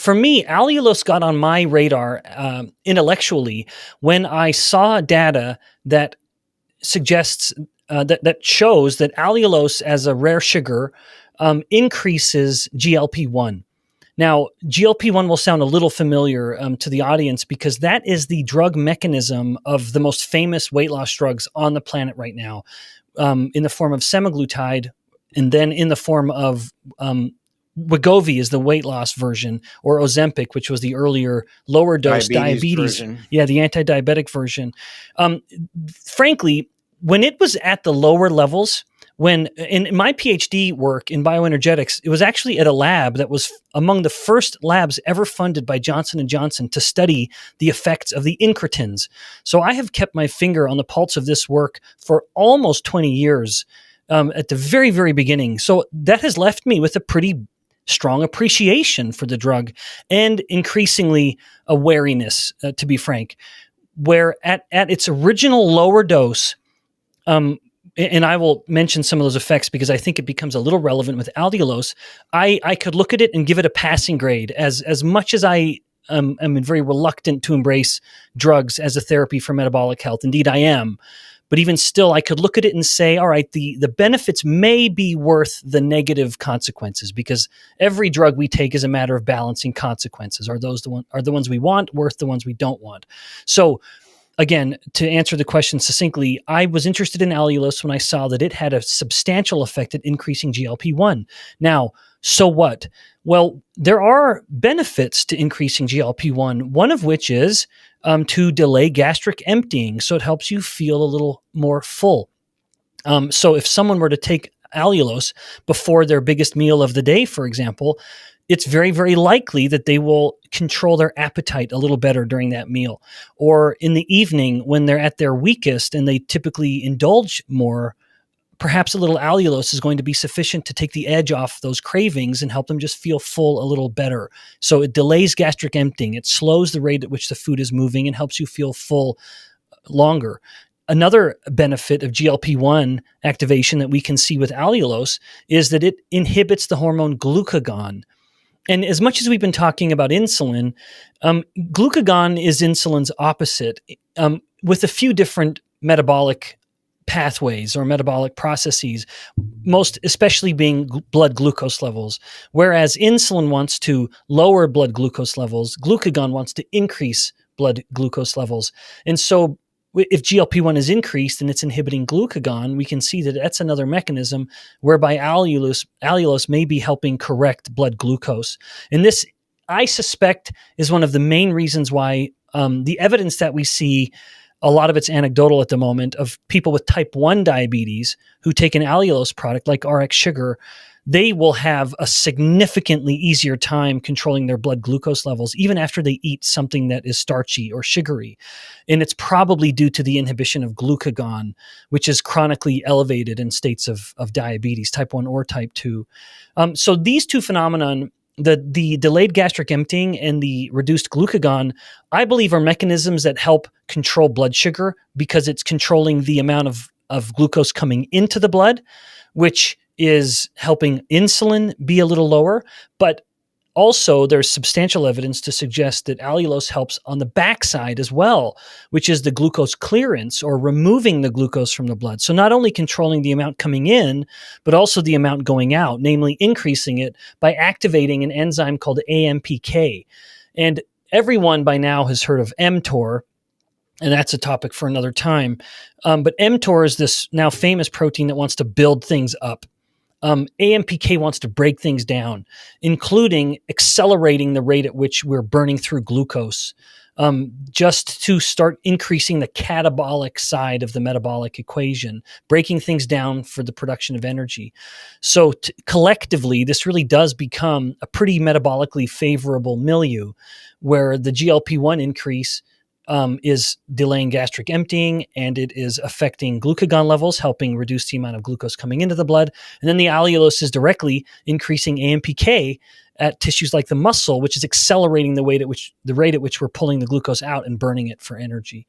for me, allulose got on my radar intellectually when I saw data that suggests that shows that allulose as a rare sugar increases GLP-1. Now, GLP-1 will sound a little familiar to the audience because that is the drug mechanism of the most famous weight loss drugs on the planet right now, in the form of semaglutide, and then in the form of Wegovy is the weight loss version, or Ozempic, which was the earlier lower dose diabetes. Yeah, the anti-diabetic version. Frankly, when it was at the lower levels, when in my PhD work in bioenergetics, it was actually at a lab that was among the first labs ever funded by Johnson & Johnson to study the effects of the incretins. So I have kept my finger on the pulse of this work for almost 20 years at the very, very beginning. So that has left me with a pretty strong appreciation for the drug and increasingly a wariness, to be frank, where at its original lower dose, and I will mention some of those effects because I think it becomes a little relevant with allulose. I could look at it and give it a passing grade. As much as I am very reluctant to embrace drugs as a therapy for metabolic health. Indeed, I am. But even still, I could look at it and say, all right, the benefits may be worth the negative consequences, because every drug we take is a matter of balancing consequences. Are the ones we want worth the ones we don't want? So again, to answer the question succinctly, I was interested in allulose when I saw that it had a substantial effect at increasing GLP-1. Now, so what? Well, there are benefits to increasing GLP-1, one of which is to delay gastric emptying, so it helps you feel a little more full. So if someone were to take allulose before their biggest meal of the day, for example, it's very, very likely that they will control their appetite a little better during that meal. Or in the evening when they're at their weakest and they typically indulge more, perhaps a little allulose is going to be sufficient to take the edge off those cravings and help them just feel full a little better. So it delays gastric emptying. It slows the rate at which the food is moving and helps you feel full longer. Another benefit of GLP-1 activation that we can see with allulose is that it inhibits the hormone glucagon. And as much as we've been talking about insulin, glucagon is insulin's opposite, with a few different metabolic pathways or metabolic processes, most especially being blood glucose levels. Whereas insulin wants to lower blood glucose levels, glucagon wants to increase blood glucose levels. And so if GLP-1 is increased and it's inhibiting glucagon, we can see that that's another mechanism whereby allulose may be helping correct blood glucose. And this, I suspect, is one of the main reasons why the evidence that we see, a lot of it's anecdotal at the moment, of people with type 1 diabetes who take an allulose product like RX sugar, they will have a significantly easier time controlling their blood glucose levels, even after they eat something that is starchy or sugary. And it's probably due to the inhibition of glucagon, which is chronically elevated in states of diabetes, type 1 or type 2. So these two phenomenon, the delayed gastric emptying and the reduced glucagon, I believe are mechanisms that help control blood sugar because it's controlling the amount of glucose coming into the blood, which is helping insulin be a little lower. But also there's substantial evidence to suggest that allulose helps on the backside as well, which is the glucose clearance, or removing the glucose from the blood. So not only controlling the amount coming in, but also the amount going out, namely increasing it by activating an enzyme called AMPK. And everyone by now has heard of mTOR, and that's a topic for another time. But mTOR is this now famous protein that wants to build things up. AMPK wants to break things down, including accelerating the rate at which we're burning through glucose, just to start increasing the catabolic side of the metabolic equation, breaking things down for the production of energy. So collectively, this really does become a pretty metabolically favorable milieu where the GLP-1 increase is delaying gastric emptying, and it is affecting glucagon levels, helping reduce the amount of glucose coming into the blood. And then the allulose is directly increasing AMPK at tissues like the muscle, which is accelerating the rate at which we're pulling the glucose out and burning it for energy.